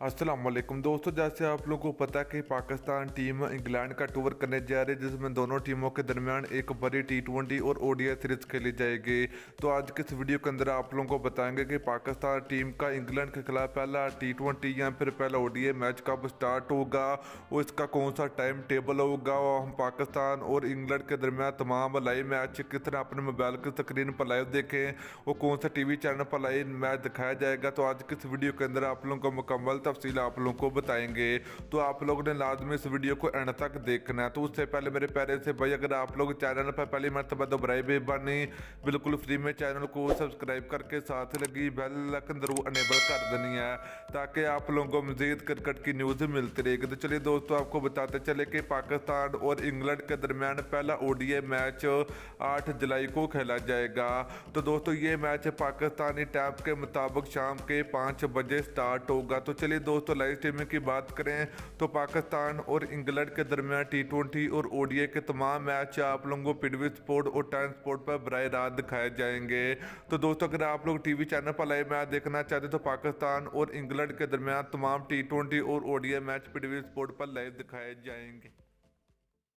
अस्सलाम वालेकुम दोस्तों, जैसे आप लोगों को पता है कि पाकिस्तान टीम इंग्लैंड का टूर करने जा रही है, जिसमें दोनों टीमों के दरमियान एक बड़ी T20 और ओडीआई सीरीज खेली जाएगी। तो आज के इस वीडियो के अंदर आप लोगों को बताएंगे कि पाकिस्तान टीम का इंग्लैंड के खिलाफ पहला T20 या फिर पहला ओडीआई मैच कब स्टार्ट होगा और इसका कौन सा टाइम टेबल होगा, और हम पाकिस्तान और इंग्लैंड के दरमियान तमाम लाइव मैच किस तरह अपने मोबाइल की स्क्रीन पर लाइव देखें और कौन सा टीवी चैनल पर लाइव मैच दिखाया जाएगा। तो आज के इस वीडियो के अंदर आप लोगों को मुकम्मल तफसील आप लोगों को बताएंगे, तो आप लोगों ने लाजमी इस वीडियो को एंड तक देखना है। तो उससे पहले मेरे प्यारे से भाई, अगर आप लोग चैनल पर पहली मरतबा दोबारा बेबानी बिल्कुल फ्री में चैनल को सब्सक्राइब करके साथ लगी बेल आइकन जरूर अनेबल कर देनी है, ताकि आप लोगों को मजीद क्रिकेट की न्यूज़ मिलती रहेगी। तो चलिए दोस्तों, आपको बताते चले कि पाकिस्तान और इंग्लैंड के दरमियान पहला ओडीआई मैच 8 जुलाई को खेला जाएगा। तो दोस्तों, ये मैच पाकिस्तानी टाइम के मुताबिक शाम के 5 बजे स्टार्ट होगा। तो चलिए दोस्तों, लाइव स्ट्रीमिंग की बात करें तो पाकिस्तान और इंग्लैंड के दरमियान T20 और ओडीआई के तमाम मैच आप लोगों को पीटीवी स्पोर्ट और टाइम स्पोर्ट पर बराह रास्त दिखाए जाएंगे। तो दोस्तों, अगर आप लोग टीवी चैनल पर लाइव मैच देखना चाहते तो पाकिस्तान और इंग्लैंड के दरमियान तमाम T20 और ओडीआई मैच पीटीवी स्पोर्ट पर लाइव दिखाए जाएंगे।